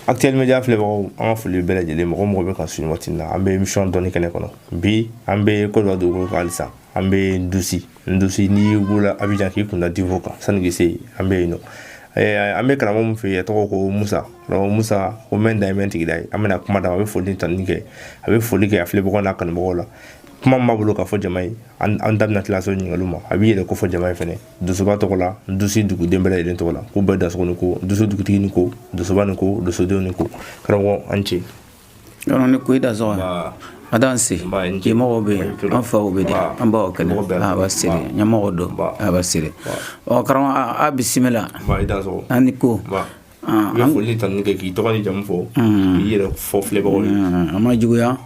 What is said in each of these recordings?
actuellement média filɛ bagaw an ka foli bɛɛ lajɛlen mɔgɔ bɛ ka sunɔgɔ tin na an bɛ émission dɔɔni kɛnɛ kɔnɔ bi an bɛ Côte d'Ivoire dugukolo kan halisa an bɛ Ndusi ni wula Abidjan k'i kunda Divo kan sani k'i se an bɛ yen nɔ an bɛ karamɔgɔ min fɛ yen tɔgɔ ko Musa ko mɛn da ye mɛn tigida ye an bɛna kuma d'a ma a bɛ foli tɔni kɛ a bɛ foli kɛ a filɛbagaw n'a kanubagaw la kuma min b'a bolo ka fɔ jama ye an da bɛna tila so ɲininkaliw ma a b'i yɛrɛ ko fɔ jama ye fɛnɛ Dusuba tɔgɔ la Ndusi duguden bɛɛ lajɛlen tɔgɔ la k'u bɛɛ dasogo ni ko Dusu dugutigi ni ko Dusuba ni ko Dusudenw ni ko karamɔgɔ an ce yɔrɔ ni ko i dasogo adan se ɲɛmɔgɔw bɛ yen an faw bɛ yen an baw kɛnɛ a b'a siri ɲɛmɔgɔ don a b'a siri karamɔgɔ a bisimila an ni ko an foli tɔni kɛ k'i tɔgɔ ni jamu fɔ k'i yɛrɛ fɔ filɛbagaw ye an ma juguya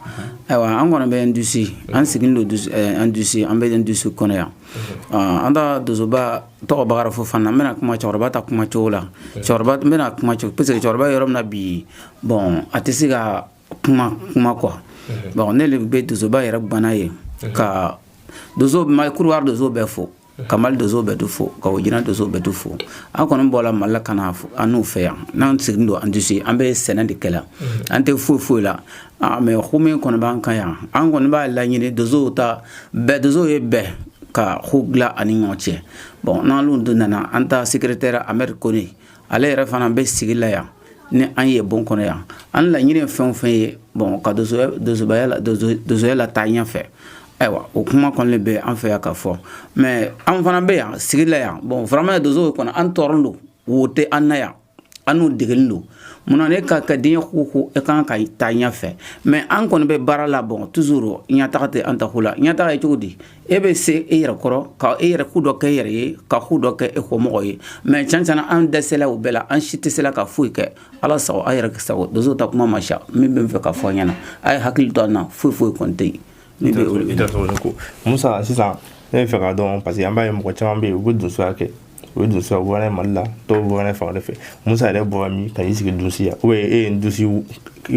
ayiwa an kɔni bɛ Ndusi an sigilen don Ndusi an bɛ Ndusi kɔnɔ yan an ta Dusuba tɔgɔ Bakari Fofana n bɛna kuma cɛkɔrɔba ta kuma cogo la cɛkɔrɔba n bɛna kuma cogo parce que cɛkɔrɔba yɔrɔ min na bi bon a tɛ se ka kuma quoi bon ne le bɛ Dusuba yɛrɛ bana ye ka Kuruwari Dozo bɛɛ fo Kamal Dozo bɛɛ fo ka Wojina Dozo bɛɛ fo an kɔni bɔra Mali la ka na an n'u fɛ yan n'an sigilen don Ndusi an bɛ sɛnɛ de kɛ la an tɛ foyi la mais homme kɔni b'an kan yan an kɔni b'a laɲini Dozo ye bɛɛ ka ko dilan ani ɲɔgɔn cɛ bon n'an nana an ta secrétaire Ahmed Kone ale yɛrɛ fana bɛ sigi la yan ni an ye bon kɔnɔ yan an laɲini fɛn o fɛn ye bon ka Dozoya la taa ɲɛfɛ ayiwa o kuma kɔni bɛ an fɛ yan ka fɔ mais an fana bɛ yan sigi la yan bon vraiment Dozo kɔni an tɔɔrɔ don wo tɛ an na yan an n'u degelen don munna ne ka diɲɛ ko e kan ka taa ɲɛfɛ mais an kɔni bɛ baara la bon toujours ɲɛtaga tɛ an ta ko la ɲɛtaga ye cogo di e bɛ se e yɛrɛ kɔrɔ ka e yɛrɛ ku dɔ kɛ e yɛrɛ ye ka ku dɔ kɛ e kɔmɔgɔ ye mais tiɲɛ an dɛsɛla o bɛɛ la an si tɛ se la ka foyi kɛ ala sago a yɛrɛ sago Dozo ta kuma ma sa min bɛ n fɛ ka fɔ ɲɛna a ye hakili to an na foyi kɔni tɛ yen min bɛ olu Musa sisan ne bɛ fɛ ka dɔn parce que an b'a ye mɔgɔ caman bɛ yen u bɛ Dusuya kɛ o ye Dusuya bɔra Mali la dɔw bɔra fan wɛrɛ fɛ Musa yɛrɛ bɔra min ka n'i sigi Ndusi yan ou bien e ye Ndusi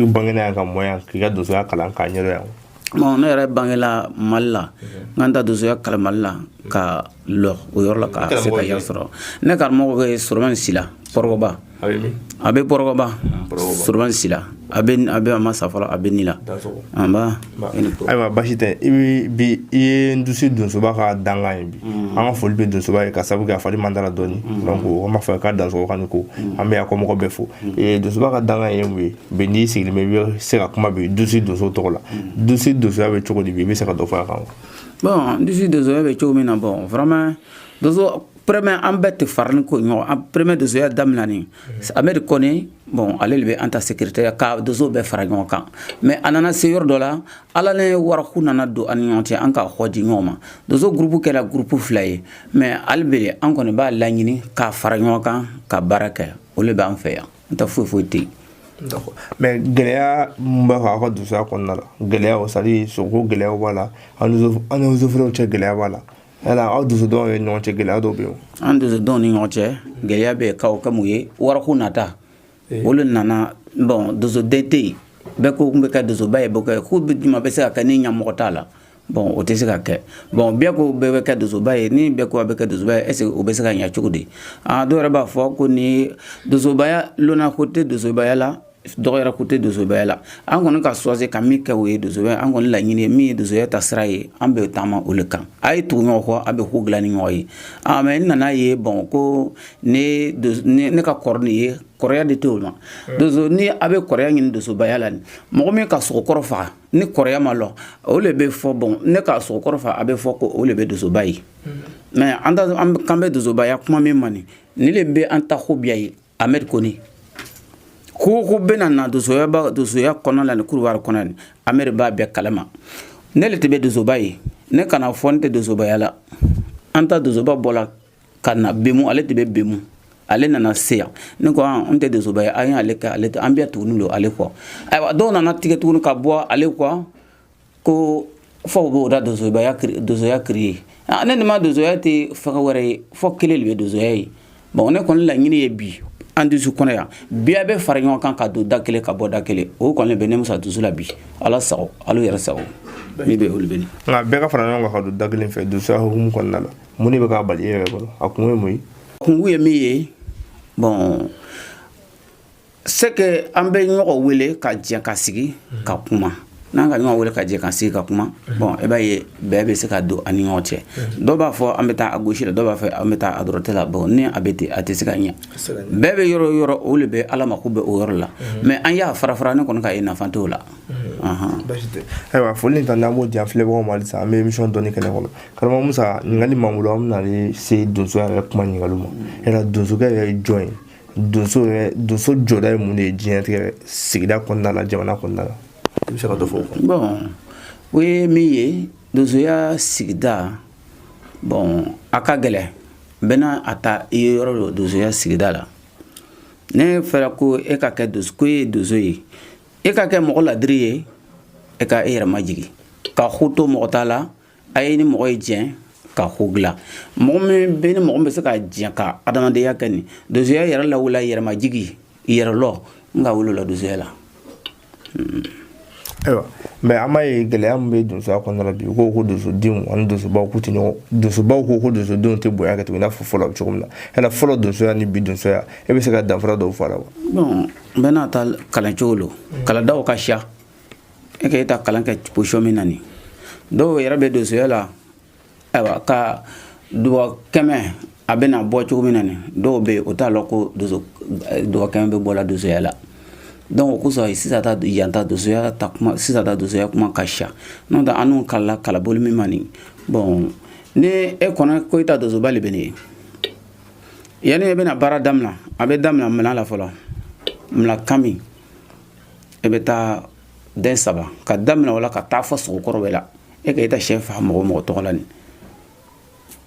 bangena yan ka mɔ yan k'i ka Dusuya kalan k'a ɲɛdɔn yan bon ne yɛrɛ bangela Mali la n ta Dusuya kalan Mali la ka lɔ o yɔrɔ la ka se ka yɛrɛ sɔrɔ ne karamɔgɔ ye Soromani Sila Pɔrɔgɔba a bɛ Pɔrɔgɔba Soromani Sila a bɛ a ma sa fɔlɔ a bɛ ni la ayiwa basi tɛ i ye Ndusi Donsoba ka dangan ye bi an ka foli bɛ Donsoba ye ka sabu kɛ a fari man dara dɔɔni donc o ma fɔ k'a dansogo ka ni ko an bɛ yan kɔmɔgɔ bɛɛ fo Donsoba ka dangan ye mun ye bi n'i sigilen bɛ i bɛ se ka kuma bi Ndusi Donso tɔgɔ la Ndusi Donsoya bɛ cogo di bi i bɛ se ka dɔ fɔ a kan bon Ndusi Donsoya bɛ cogo min na bon vraiment Dozo premier an bɛɛ tɛ farani ko ɲɔgɔn an premier Dozoya daminɛni Ahmed Kone bon ale de bɛ an ta secrétaire ka Dozo bɛɛ fara ɲɔgɔn kan mais a nana se yɔrɔ dɔ la ala ni waraku nana don an ni ɲɔgɔn cɛ an ka xɔji ɲɔgɔn ma Dozo groupe kɛra groupe fila ye mais hali bi an kɔni b'a laɲini k'a fara ɲɔgɔn kan ka baara kɛ o de b'an fɛ yan an tɛ foyi tɛ yen mais gɛlɛya mun b'a ka Dusuya kɔnɔna la gɛlɛya o sadi soko gɛlɛya b'a la an ni uzufɛrɛw cɛ gɛlɛya b'a la yala aw dusudenw ye ɲɔgɔn cɛ gɛlɛya dɔw bɛ yen an dusudenw ni ɲɔgɔn cɛ gɛlɛya bɛ k'aw kɛ mun ye warako nata olu nana bon dusuden tɛ yen bɛɛ ko kun bɛ kɛ dusuba ye bɛɛ kɛ k'u bɛ se ka kɛ ni ɲɛmɔgɔ t'a la bon o tɛ se ka kɛ bon bɛɛ ko bɛɛ bɛ kɛ dusuba ye ni bɛɛ ko a bɛ kɛ dusuba ye est ce que o bɛ se ka ɲɛ cogo di dɔw yɛrɛ b'a fɔ ko ni dusubaya lona ko tɛ dusubaya la dɔgɔ yɛrɛ ko tɛ Dozoya la an kɔni ka choisir ka min kɛ o ye Dozoya an kɔni laɲini ye min ye Dozoya ta sira ye an bɛ taama o le kan a ye tugu ɲɔgɔn kɔ a bɛ ko dilan ni ɲɔgɔn ye mais n nana ye bon ko ne ka kɔrɔ nin ye kɔrɔya de tɛ o ma Dozo ni a bɛ kɔrɔya ɲini Dozobaya la mɔgɔ min ka sogokɔrɔ faga ni kɔrɔya ma lɔ o le bɛ fɔ bon ne ka sogokɔrɔ faga a bɛ fɔ ko o le bɛ Dozoba ye mais an kan bɛ Dozobaya kuma min ma nin le bɛ an ta hobiya ye Ahmed Kone ko bɛ na Dozoya kɔnɔ la ni Kuruwari kɔnɔ ni Ahmed b'a bɛɛ kalama ne le tɛ bɛ Dozoba ye ne kana fɔ n tɛ Dozobaya la an ta Dozoba bɔla ka na Bemu ale tɛ bɛ Bemu ale nana se yan ne ko an tɛ Dozoba ye an y'ale kɛ ale tɛ an bɛ tuguni don ale kɔ ayiwa dɔw nana tigɛ tuguni ka bɔ ale kɔ ko fɔ u b'o da Dozoya créer ne ni ma Dozoya tɛ fɛngɛ wɛrɛ ye fɔ kelen de bɛ Dozoya ye bon ne kɔni laɲini ye bi an Ndusi kɔnɔ yan bi a bɛ fara ɲɔgɔn kan ka don da kelen ka bɔ da kelen o kɔni bɛ ne musa dusu la bi ala sago ala yɛrɛ sago min bɛ olu bɛ ni nka bɛɛ ka fara ɲɔgɔn kan ka don da kelen fɛ Dusuya hukumu kɔnɔna la mun de bɛ k'a bali e yɛrɛ bolo a kun ye mun ye kungu ye min ye bon c'est que an bɛ ɲɔgɔn wele ka jɛ ka sigi ka kuma n'an ka ɲɔgɔn wele ka jɛ ka sigi ka kuma bon e b'a ye bɛɛ bɛ se ka don ani ɲɔgɔn cɛ dɔw b'a fɔ an bɛ taa à gauche la dɔw b'a fɔ an bɛ taa à droite la bon ni a bɛ ten a tɛ se ka ɲɛ bɛɛ bɛ yɔrɔ o yɔrɔ olu bɛ ala mako bɛ o yɔrɔ la mais an y'a fara fara ne kɔni ka ye nafa t'o la ayiwa foli nin ta n'an b'o di an filɛbagaw ma halisa an bɛ émission dɔɔni kɛnɛ kɔnɔ karamɔgɔ Musa ɲininkali m'an bolo an bɛna se donso yɛrɛ kuma ɲininkaliw ma yala donsokɛ yɛrɛ ye jɔn ye donso jɔda ye mun de ye diɲɛlatigɛ sigida kɔnɔna la jamana kɔnɔna la i bɛ se ka dɔ fɔ o kan. Bon o ye min ye donsoya sigida bon a ka gɛlɛn bɛɛ n'a a ta i ye yɔrɔ dɔ donsoya sigida la ne fɛra ko e ka kɛ donso ko e ye donso ye e ka kɛ mɔgɔ ladiri ye e ka e yɛrɛ majigi ka ko to mɔgɔ ta la a ye ni mɔgɔ ye jɛn ka ko dilan mɔgɔ min bɛ ni mɔgɔ min bɛ se ka jɛn ka adamadenya kɛ nin donsoya yɛrɛ lawula yɛrɛ majigi yɛrɛ lɔ n ka wolo la donsoya la. Ayiwa mais an b'a ye gɛlɛya min bɛ donsoya kɔnɔna la bi u ko ko donsodenw ani donsobaw k'u tɛ ɲɔgɔn donsobaw ko ko donsodenw tɛ bonya ka tɛmɛ i n'a fɔ fɔlɔ cogo min na yala fɔlɔ donsoya ni bi donsoya e bɛ se ka danfara dɔw fɔ a la wa. Bon bɛɛ n'a ta kalan cogo lo kalandaw ka siya e ka e ta kalan kɛ position min na nin dɔw yɛrɛ bɛ donsoya la ayiwa ka duwa kɛmɛ a bɛ na bɔ cogo min na nin dɔw bɛ yen o t'a lɔ ko duwa kɛmɛ bɛ bɔ la donsoya la. Donc o kosɔn sisan ta yanta donsoya ta kuma sisan ta donsoya kuma ka siya n'o tɛ an n'u kalala kalaboli min ma nin bon ni e kɔnɔ ko i ta donsoba de bɛ ne ye yanni e bɛna baara daminɛ a bɛ daminɛ minɛn la fɔlɔ minɛn kan min e bɛ taa den saba ka daminɛ o la ka taa fɔ sogokɔrɔ bɛɛ la e ka i ta sɛ faga mɔgɔ mɔgɔ tɔgɔ la nin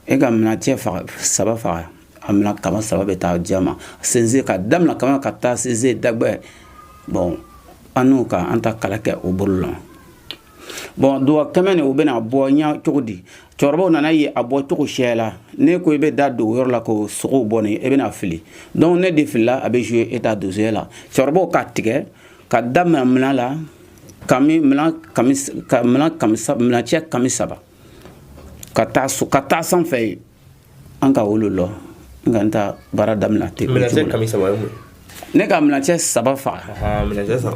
e ka minɛn cɛ faga saba faga a minɛn kama saba bɛ taa diya ma sinsin ka daminɛ kama ka taa sinsin dagbɛ. Bon an n'u ka an ta kala kɛ o bolo la bon duwa kɛmɛ ni o bɛna bɔ ɲa cogo di cɛkɔrɔbaw nana ye a bɔ cogo sɛ la ne ko i bɛ da don o yɔrɔ la ko sogow bɔ nin e bɛna fili donc ne de filila a bɛ jouer e ta donsoya la cɛkɔrɔbaw ka tigɛ ka daminɛ minɛn la minɛn cɛ kami saba ka taa sanfɛ ye an ka wolo lɔ n ka n ta baara daminɛ ten o cogo la. Ne ka minɛncɛ saba faga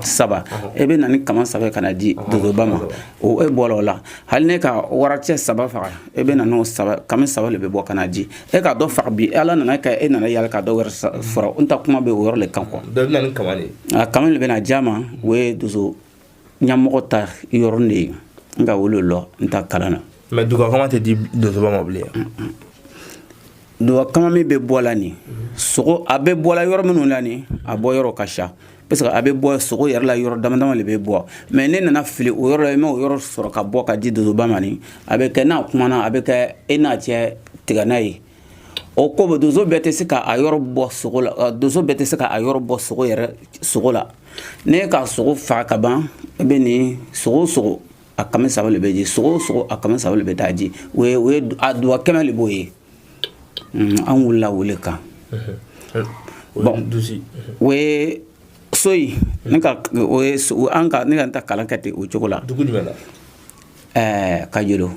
saba e bɛ na ni kama saba ka na di donsoba ma o e bɔra o la hali ne ka waracɛ saba faga e bɛ na n'o saba kami saba de bɛ bɔ ka na di e ka dɔ faga bi ala nana kɛ e nana yala ka dɔ wɛrɛ fara n ta kuma bɛ o yɔrɔ le kan quoi. Dɔ bɛ na ni kama de. A kama de bɛ na diya ma o ye donso ɲɛmɔgɔ ta yɔrɔ de ye n ka wolo lɔ n ta kalan na. Mais duguba kama tɛ di donsoba ma bilen. Duwa kama min bɛ bɔ la nin sogo a bɛ bɔ la yɔrɔ minnu la nin a bɔ yɔrɔ ka ca parce que a bɛ bɔ sogo yɛrɛ la yɔrɔ dama dama de bɛ bɔ mais ne nana fili o yɔrɔ la i ma o yɔrɔ sɔrɔ ka bɔ ka di donsoba ma nin a bɛ kɛ n'a kumana a bɛ kɛ e n'a cɛ tigɛ n'a ye o ko bɛ donso bɛɛ tɛ se ka a yɔrɔ bɔ sogo la donso bɛɛ tɛ se ka a yɔrɔ bɔ sogo yɛrɛ sogo la ne ka sogo faga ka ban e bɛ nin sogo a kɛmɛ saba de bɛ di sogo a kɛmɛ saba de bɛ taa di o ye a duwa kɛmɛ de b'o ye. An wulila wele kan bon o ye so in ne ka o ye an ka ne ka n ta kalan kɛ ten o cogo la dugu jumɛn la Kajolo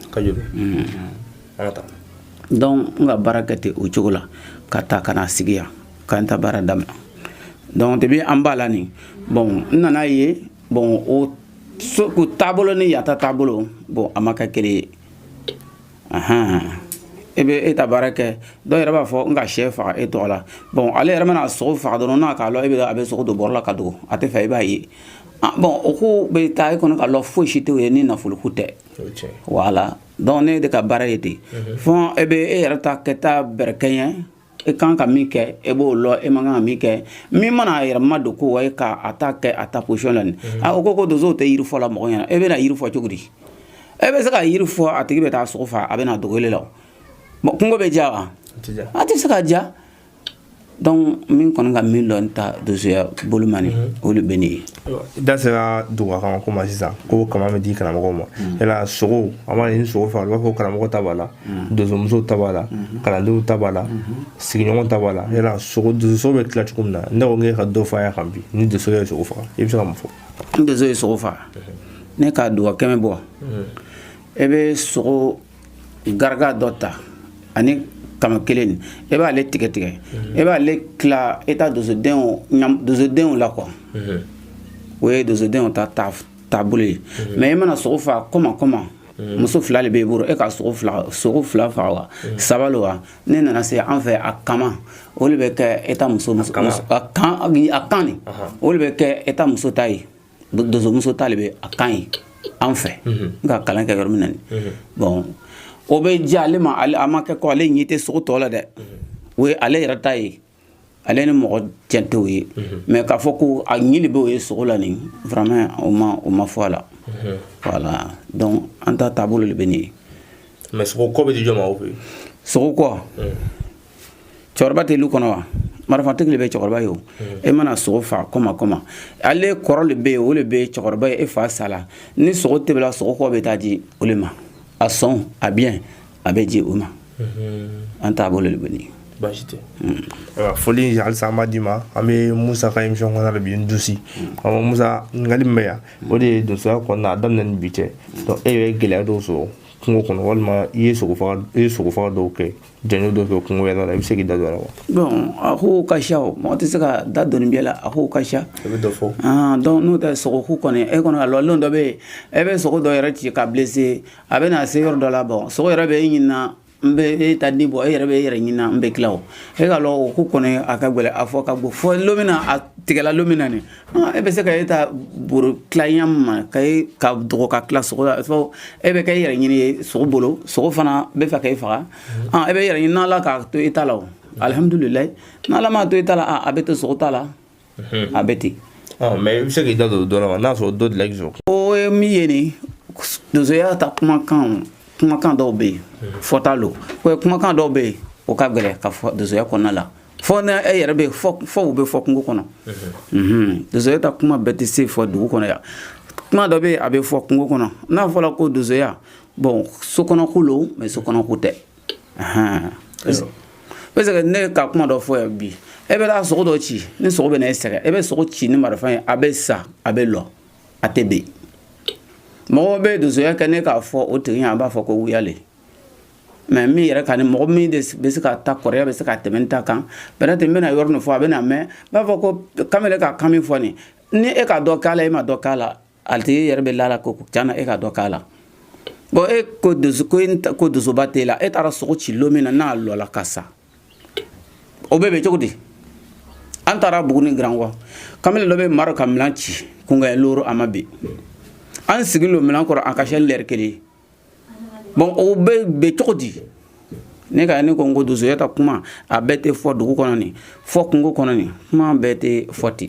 donc n ka baara kɛ ten o cogo la ka taa ka na sigi yan ka n ta baara daminɛ donc depuis an b'a la nin bon n nana ye bon o so ko taabolo ni yata taabolo bon a ma kɛ kelen ye e bɛ e ta baara kɛ dɔw yɛrɛ b'a fɔ n ka sɛ faga e tɔgɔ la bon ale yɛrɛ mana sogo faga dɔrɔn n'a k'a lɔ a bɛ sogo don bɔrɔ la ka dogo a tɛ fɛ i b'a ye bon o ko bɛ taa e kɔnɔ ka lɔ foyi si tɛ o ye ni nafolo ko tɛ voilà donc ne de ka baara ye ten fɔ e bɛ e yɛrɛ ta kɛ ta bɛrɛ kɛɲɛ e kan ka min kɛ e b'o lɔ e man kan ka min kɛ min mana a yɛrɛ ma don ko wa e ka a ta kɛ a ta position la nin o ko donsow tɛ yiri fɔ la mɔgɔ ɲɛna e bɛ na yiri fɔ cogo di e bɛ se ka yiri fɔ a tigi bɛ taa sogo faga a bɛ na dogo ele la. Bon kungo bɛ ja wa a tɛ se ka ja donc min kɔni ka min lɔ n ta donsoya bolo ma nin o de bɛ ne ye. Da sera duguba kama ko ma sisan ko kama bɛ di karamɔgɔw ma yala sogo a mana ni sogo faga i b'a fɔ karamɔgɔ ta b'a la donsomuso ta b'a la kalandenw ta b'a la sigiɲɔgɔn ta b'a la yala donso bɛ tila cogo min na ne ko k'e ka dɔ fɔ a y'a kan bi ni donso ye sogo faga i bɛ se ka mun fɔ. Ni donso ye sogo faga ne ka duguba kɛmɛ bɔ e bɛ sogo garga dɔ ta ani kama kelen e b'a le tigɛ tigɛ e b'a le kila e ta dosodenw la quoi o ye dosodenw ta taabolo ye mais e mana sogo fa koma muso fila le b'e bolo e ka sogo fila faga wa saba lo wa ne nana se an fɛ a kama o le bɛ kɛ e ta muso a kan ni o le bɛ kɛ e ta muso ta ye dosomuso ta le bɛ a kan ye an fɛ n ka kalan kɛ yɔrɔ min na ni bon o bɛ diya ale ma a ma kɛ ko ale ɲɛ tɛ sogo tɔ la dɛ o ye ale yɛrɛ ta ye ale ni mɔgɔ cɛ t'o ye mais k'a fɔ ko a ɲili bɛ o ye sogo la nin vraiment o ma fɔ a la voilà donc an ta taabolo le bɛ nin ye mais sogo kɔ bɛ di jɔn ma o fɛ yen sogo kɔ cɛkɔrɔba tɛ lu kɔnɔ wa marifatigi le bɛ cɛkɔrɔba ye o e mana sogo faga kɔma ale kɔrɔ le bɛ yen o le bɛ cɛkɔrɔba ye e fa sala ni sogo tɛbɛla sogo kɔ bɛ taa di o le ma a sɔn a bien a bɛ di o ma an taabolo le bɛ nin ye baasi tɛ foli halisa an b'a d'i ma an bɛ musa ka émission kɔnɔna la bi n dusi musa ɲininkali min bɛ yan o de ye donsoya kɔnɔna a daminɛ ni bi cɛ donc e bɛ gɛlɛya dɔw sɔrɔ kungo kɔnɔ walima i ye sogo faga dɔw kɛ janjo dɔw kɛ kungo yɛrɛ la i bɛ se k'i da don a la wa. bon a ko ka ca o mɔgɔ tɛ se ka da dɔɔni bɛɛ la a ko ka ca. i bɛ dɔ fɔ. donc n'o tɛ sogoku kɔni e kɔni a lɔlen dɔ bɛ yen e bɛ sogo dɔ yɛrɛ ci ka blessé a bɛ na se yɔrɔ dɔ la bon sogo yɛrɛ bɛ e ɲininka n bɛ e ta di bɔ e yɛrɛ bɛ e yɛrɛ ɲininka n bɛ tila o e ka lɔ o ko kɔni a ka gɛlɛn a fɔ ka bɔ fɔ lomina a tigɛla lomina nin e bɛ se ka e ta boro tila ɲɛ ma ka dɔgɔ ka tila sogo la fɔ e bɛ kɛ e yɛrɛ ɲini ye sogo bolo sogo fana bɛ fɛ k'e faga e bɛ e yɛrɛ ɲini n'ala k'a to e ta la o alhamdulilayi n'ala m'a to e ta la a bɛ to sogo ta la a bɛ ten. mais i bɛ se k'i da don dɔ la wa n'a sɔrɔ dɔ delila k'i sɔrɔ. o ye min ye nin donsoya ta kumakan dɔw bɛ yen fɔta lo kumakan dɔw bɛ yen o ka gɛlɛn ka fɔ donsoya kɔnɔna la fɔ ne e yɛrɛ bɛ fɔ u bɛ fɔ kungo kɔnɔ donsoya ta kuma bɛɛ tɛ se fɔ dugu kɔnɔ yan kuma dɔ bɛ yen a bɛ fɔ kungo kɔnɔ n'a fɔra ko donsoya bon sokɔnɔko lo mais sokɔnɔko tɛ parce que ne ka kuma dɔ fɔ yan bi e bɛ taa sogo dɔ ci ni sogo bɛ na e sɛgɛn e bɛ sogo ci ni marifa ye a bɛ sa a bɛ lɔ a tɛ bɛn mɔgɔ bɛ donsoya kɛ ne k'a fɔ o tigi a b'a fɔ ko wuyale mais min yɛrɛ ka ni mɔgɔ min bɛ se ka ta kɔrɔya bɛ se ka tɛmɛ n ta kan peut-être n bɛna yɔrɔ nin fɔ a bɛna mɛn b'a fɔ ko kamalen ka kan min fɔ nin ni e ka dɔ k'a la e ma dɔ k'a la a tigi yɛrɛ bɛ lala ko tiɲɛna e ka dɔ k'a la bon e ko dosoba t'e la e taara sogo ci lon min na n'a lɔla ka sa o bɛɛ bɛ cogo di an taara buguni garankɔ kamalen dɔ bɛ mara ka minɛn ci kungɛ loro a ma bin an sigi lo minɛn kɔrɔ a ka sɛ lɛri kelen bon o bɛ cogo di ne ka ne ko n ko donsoya ta kuma a bɛɛ tɛ fɔ dugu kɔnɔ nin fɔ kungo kɔnɔ nin kuma bɛɛ tɛ fɔ ten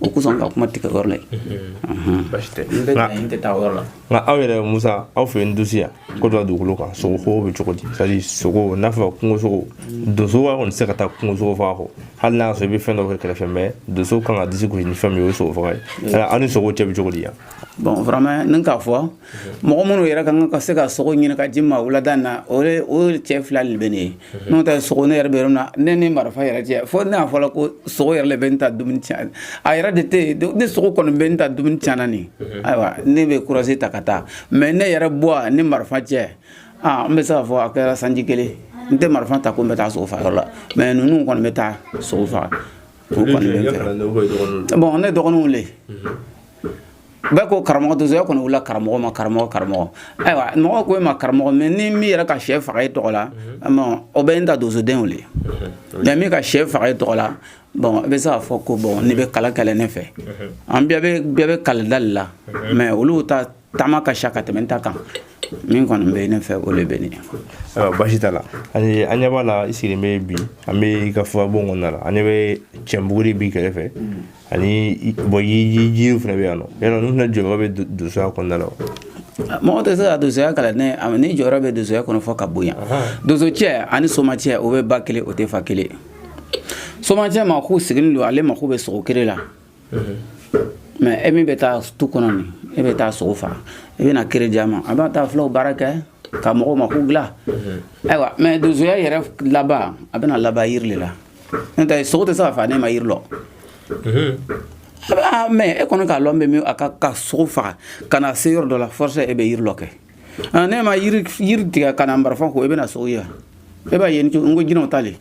o kosɔn ka kuma tigɛ yɔrɔ la yen baasi tɛ n tɛ taa yɔrɔ la nka aw yɛrɛ musa aw fɛ yen dusi yan ko dɔ dugukolo kan sogo ko bɛ cogo di c'est à dire sogo n'a fɔ kungo sogo donso kɔni tɛ se ka taa kungo sogo faga kɔ hali n'a y'a sɔrɔ i bɛ fɛn dɔ kɛ kɛrɛfɛ mais donso kan ka disi gosi ni fɛn min ye o ye sogo faga ye aw ni sogo cɛ bɛ cogo di yan. bon vraiment ne k'a fɔ mɔgɔ minnu yɛrɛ kan ka se ka sogo ɲini ka di ma wulada na o cɛ fila de bɛ ne ye n'o tɛ sogo ne yɛrɛ bɛ yɔrɔ min na ne ni marifa yɛrɛ cɛ fo ne y'a fɔla ko sogo yɛrɛ le bɛ n ta dumuni tiɲɛ a yɛrɛ de tɛ yen ni sogo kɔni bɛ n ta dumuni tiɲɛna nin ayiwa ne bɛ kurazi ta ka taa mais ne yɛrɛ bɔ ni marifa cɛ n bɛ se k'a fɔ a kɛra sanji kelen n tɛ marifa ta ko n bɛ taa sogo faga yɔrɔ la mais ninnu kɔni bɛ taa sogo faga o kɔni bɛ n fɛ bon ne dɔgɔninw le bɛɛ ko karamɔgɔ donsoya kɔni wula karamɔgɔ ma karamɔgɔ ayiwa mɔgɔ ko e ma karamɔgɔ mais ni min yɛrɛ ka sɛ faga e tɔgɔ la bon o bɛ n ta donsodenw le mais min ka sɛ faga e tɔgɔ la bon e bɛ se k'a fɔ ko bon ne bɛ kala kɛlɛ ne fɛ an bɛɛ bɛ kalada de la mais olu ta taama ka ca ka tɛmɛ n ta kan min kɔni bɛ ne fɛ o le bɛ ne ye. baasi t'a la an ɲɛ b'a la i sigilen bɛ bi an bɛ i ka furabon kɔnɔna la an ɲɛ bɛ cɛnbuguri bi kɛrɛfɛ ani bon yiriw fana bɛ yan nɔ yala ninnu fana jɔyɔrɔ bɛ donsoya kɔnɔna la wa. mɔgɔ tɛ se ka donsoya kalan ni jɔyɔrɔ bɛ donsoya kɔnɔ fɔ ka bonya donso cɛ ani soma cɛ o bɛ ba kelen o tɛ fa kelen soma cɛ ma k'u sigilen don ale mako bɛ sogo kelen la mais e min bɛ taa tu kɔnɔ nin e bɛ taa sogo faga e bɛ na kere di a ma a b'a taa filaw baara kɛ ka mɔgɔw mako dilan ayiwa mais donsoya yɛrɛ laban a bɛna laban yiri de la n'o tɛ sogo tɛ se ka faga ne ma yiri lɔ mais e kɔni k'a lɔn bɛ min a ka sogo faga ka na se yɔrɔ dɔ la force e bɛ yiri lɔ kɛ ne ma yiri tigɛ ka na marifa ko e bɛna sogo ye e b'a ye ni ngo jino tali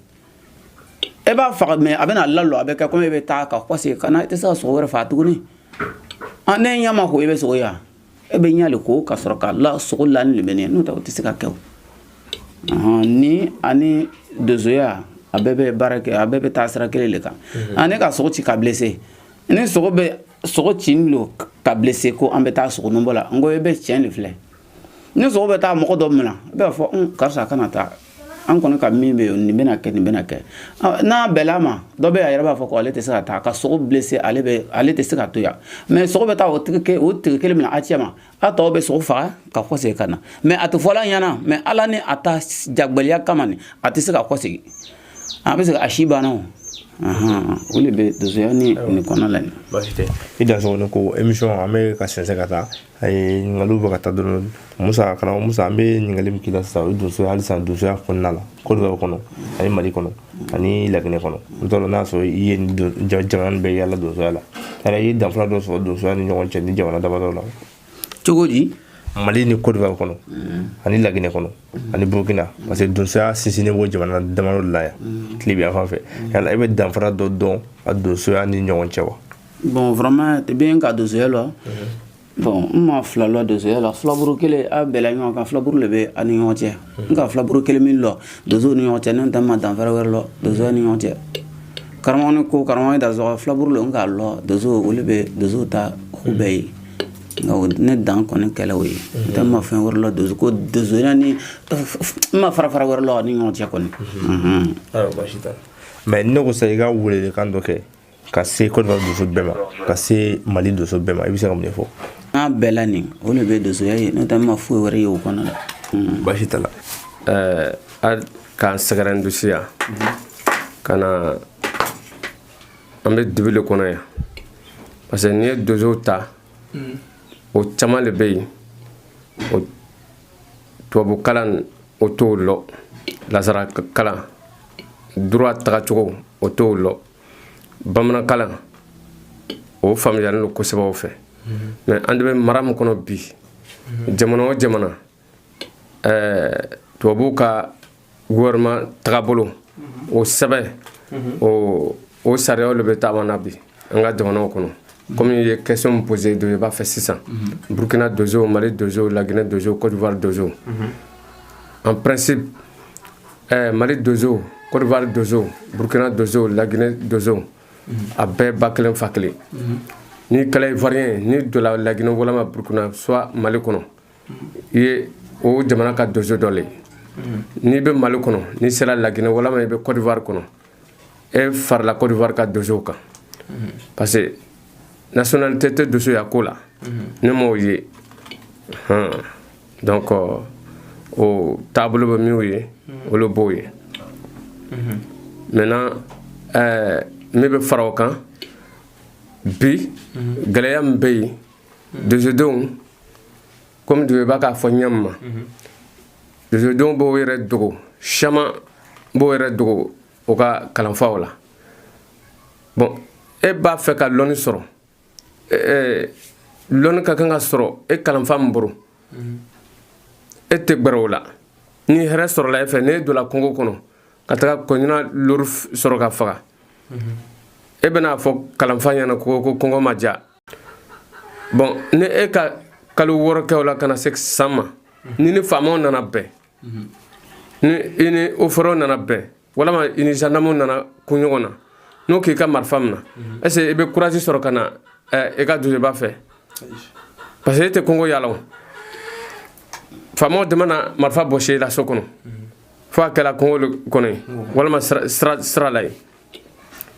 e b'a faga mais a bɛna lalo a bɛ kɛ comme e bɛ taa ka kɔse kana tɛ se ka sogo wɛrɛ fa tuguni ne ɲama ko e bɛ sogo ya e bɛ ɲale ko ka sɔrɔ ka la sogo la ni lemɛnɛ n'o tɛ o tɛ se ka kɛ ni ani dozoya a bɛɛ bɛ baara kɛ a bɛɛ bɛ taa sira kelen de kan ne ka sogo ci ka blessé ni sogo bɛ sogo ci lo ka blessé ko an bɛ taa sogo numbo la ngo e bɛ tiɲɛ de filɛ ni sogo bɛ taa mɔgɔ dɔ mina e b'a fɔ karisa kana taa an kɔni ka min bɛ nin bɛna kɛ nin bɛna kɛ n'a bɛl'a ma dɔ bɛ a yɛrɛ b'a fɔ ko ale tɛ se ka taa ka sogo blessé ale tɛ se ka to yan mais sogo bɛ taa o tigi kelen mina a cɛ ma a tɔw bɛ sogo faga ka kɔsegin ka na mais a tɛ fɔla ɲɛna mais ala ni a ta jagbaliya kama ni a tɛ se ka kɔsegin a bɛ se a si banna o le bɛ dozoya ni kɔnɔ la baasi tɛ i dansɔgɔ ko émission an bɛ ka sɛnsɛn ka taa ɲininkaliw bɛ ka taa dɔrɔn Musa karamɔgɔ Musa an bɛ ɲininkali min k'i la sisan o ye donsoya hali sisan donsoya kɔnɔna la Côte d'Ivoire kɔnɔ ani Mali kɔnɔ ani Laginɛ kɔnɔ n t'a dɔn n'a sɔrɔ i ye jamana nin bɛɛ yaala donsoya la yala i ye danfara dɔ sɔrɔ donsoya ni ɲɔgɔn cɛ ni jamana damadɔ la cogo di Mali ni Côte d'Ivoire kɔnɔ ani Laginɛ kɔnɔ ani Burkina parce que donsoya sinsinnen b'o jamana damadɔ de la yan tile bi yan fan fɛ yala e bɛ danfara dɔ dɔn a donsoya ni ɲɔgɔn cɛ wa bon vraiment tɛ bɛn ka donsoya la bon n ma fila lɔ donsoya la filaburu kelen a bɛɛla ɲɔgɔn kan filaburu le bɛ a ni ɲɔgɔn cɛ n ka filaburu kelen min lɔ donsow ni ɲɔgɔn cɛ ne tɛ ma danfara wɛrɛ lɔ donsoya ni ɲɔgɔn cɛ karamɔgɔ ni ko karamɔgɔ da sɔgɔ filaburu le n k'a lɔ donsow olu bɛ donsow ta ku bɛɛ ye nka ne dan kɔni kɛlɛ o ye n tɛ ma fɛn wɛrɛ lɔ donso ko donsoya ni n ma fara wɛrɛ lɔ a ni ɲɔgɔn cɛ kɔni baasi t'a la mais ne ko sa i ka welelikan dɔ kɛ ka se Côte d'Ivoire donso bɛɛ ma ka se Mali donso bɛɛ ma i bɛ se ka mun de fɔ n'a bɛɛ la nin o le bɛ donsoya ye n'o tɛ n ma foyi wɛrɛ ye o kɔnɔ la baasi t'a la k'an sɛgɛrɛ dosi yan ka na an bɛ dibi le kɔnɔ yan parce que n'i ye donsow ta o caman le bɛ yen o tubabu kalan o t'o lɔ lazara kalan droit tagacogo o t'o lɔ bamanan kalan o faamuyalen don kosɛbɛ o fɛ mais an de bɛ mara min kɔnɔ bi jamana o jamana tubabuw ka gouvernement tagabolo o sɛbɛn o sariyaw le bɛ taama na bi an ka jamanaw kɔnɔ comme il y a question me poser de b'a fait 600 Burkina dozo Mali dozo Laguinée dozo Côte d'Ivoire dozo en principe Mali dozo Côte d'Ivoire dozo Burkina dozo Laguinée dozo a bɛɛ ba kelen fa kelen ni kala ivoirien ni de la Laguinée walama Burkina soit Mali kɔnɔ i ye o jamana ka dozo dɔ le ni bɛ Mali kɔnɔ ni sera Laguinée walama i bɛ Côte d'Ivoire kɔnɔ e farala Côte d'Ivoire ka dozo kan parce que nationalité tɛ doso ya ko la ne m'o ye donc o taabolo bɛ min ye olu b'o ye maintenant min bɛ fara o kan bi gɛlɛya min bɛ yen dosodenw comme de b'a k'a fɔ ɲɛ min ma dosodenw b'o yɛrɛ dogo caman b'o yɛrɛ dogo o ka kalanfaw la bon e b'a fɛ ka lɔnni sɔrɔ lɔnni ka kan ka sɔrɔ e kalanfa min bolo e tɛ gbɛrɛ o la ni hɛrɛ sɔrɔla e fɛ n'e donna kungo kɔnɔ ka taga kɔɲina lori sɔrɔ ka faga e bɛna fɔ kalanfa ɲɛna ko kɔngɔ ma diya bon ni e ka kalo 6 kɛ o la ka na se san ma ni faamaw nana bɛn ni i ni ofɛrɛw nana bɛn walama i ni gendarmew nana kun ɲɔgɔn na n'o k'i ka marifa minɛ est-ce que i bɛ courage sɔrɔ ka na i ka donsoba fɛ parce que e tɛ kɔngɔ yaala o faamaw dama na marifa bɔsi i la so kɔnɔ fo a kɛra kɔngɔ kɔnɔ ye walama sira la ye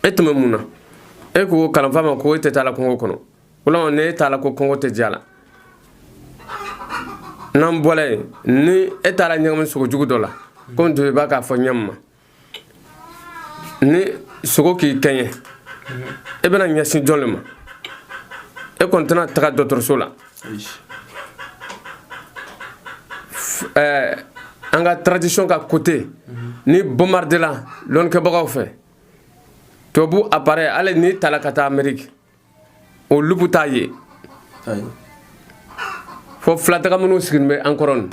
e tun bɛ mun na e ko kalanfa ma ko e tɛ taa la kɔngɔ kɔnɔ walama ne e t'a la ko kɔngɔ tɛ diya la n'an bɔra yen ni e taara ɲagami sogo jugu dɔ la komi donso b'a k'a fɔ ɲɛmi ma ni sogo k'i kɛɲɛ e bɛna ɲɛsin jɔn le ma e kɔni tɛna taga dɔgɔtɔrɔso la an ka tradition ka côté ni bombardela lɔnnikɛbagaw fɛ tubabu appareil hali n'i tala ka taa Amérique o lupu t'a ye fo filataga minnu sigilen bɛ an kɔrɔ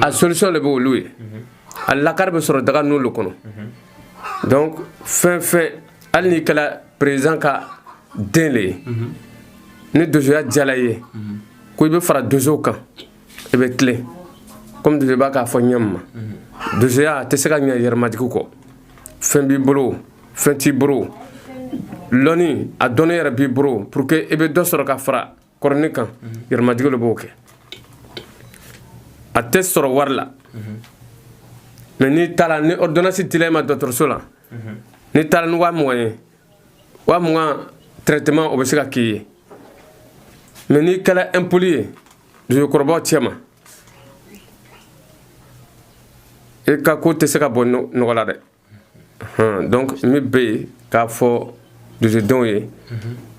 a solution de bɛ olu ye a lakari bɛ sɔrɔ daga n'olu kɔnɔ donc fɛn fɛn hali n'i kɛla président ka den le ye ni dozoya diyala i ye ko i bɛ fara dozow kan i bɛ tilen comme dozo b'a k'a fɔ ɲɛma ma dozoya a tɛ se ka ɲɛ yɛrɛmajigi kɔ fɛn b'i bolo fɛn t'i bolo lɔnni a dɔnni yɛrɛ b'i bolo pour que i bɛ dɔ sɔrɔ ka fara kɔrɔnin kan yɛrɛmajigi le b'o kɛ a tɛ sɔrɔ wari la mais n'i taara ni ordonnance dila i ma dɔgɔtɔrɔso la n'i taara ni 20,000 ye 20,000 traitement o bɛ se ka k'i ye mais n'i kɛla impoli ye dozokɔrɔbaw cɛ ma i ka ko tɛ se ka bɔ nɔgɔ la dɛ donc min bɛ yen k'a fɔ dozodenw ye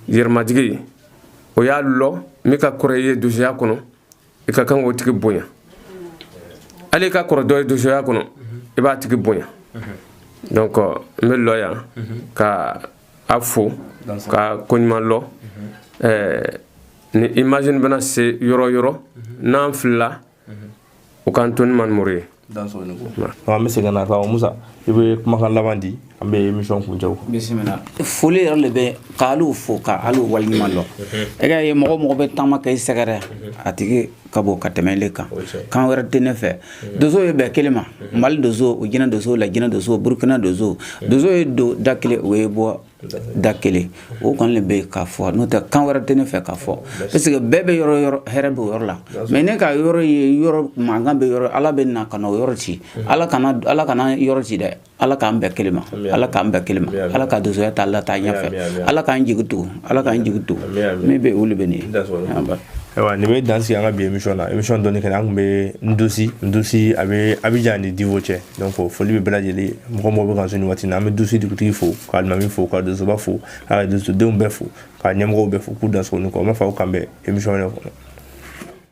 yɛrɛmajigi o y'a lɔ min ka kɔrɔ i ye dozoya kɔnɔ i ka kan k'o tigi bonya hali i ka kɔrɔ dɔ ye dozoya kɔnɔ i b'a tigi bonya donc n bɛ lɔ yan ka a fo ka koɲuman lɔ ni imagine bɛna se yɔrɔ yɔrɔ n'an filila o k'an to ni manimuru ye an bɛ segin na ka Musa i bɛ kumakan laban di an bɛ émission kuncɛ bisimila foli yɛrɛ le bɛ k'alu fo k'alu waleɲuman lɔ e ka ye mɔgɔ mɔgɔ bɛ taama kɛ i sɛgɛrɛ a tigi ka bon ka tɛmɛ le kan kan wɛrɛ tɛ ne fɛ dozo ye bɛɛ kelen ma Mali dozo o jinɛ dozo la jinɛ dozo Burkina dozo ye do da kelen o ye bɔ da kelen o kɔni le bɛ k'a fɔ n'o tɛ kan wɛrɛ tɛ ne fɛ k'a fɔ parce que bɛɛ bɛ yɔrɔ hɛrɛ bɛ o yɔrɔ la mais ne ka yɔrɔ ye yɔrɔ mankan bɛ yɔrɔ Ala bɛ na ka na o yɔrɔ ci Ala kana yɔrɔ ci dɛ Ala k'an bɛɛ kelen ma Ala k'an bɛɛ kelen ma Ala ka dozoya ta Ala ta ɲɛfɛ Ala k'an jigi to Ala k'an jigi to min bɛ olu bɛ nin ayiwa nin bɛ dan sigi an ka bi émission na émission dɔɔni kɛnɛ an tun bɛ Ndosi a bɛ Abidjan ni Divo cɛ donc foli bɛ bɛɛ lajɛlen mɔgɔ mɔgɔ bɛ kan so nin waati in na an bɛ Ndosi dugutigi fo ka alimami fo ka dozoba fo ka dozodenw bɛɛ fo ka ɲɛmɔgɔw bɛɛ fo k'u dansogo ni kɔ n b'a fɔ aw kan bɛn émission wɛrɛ kɔnɔ.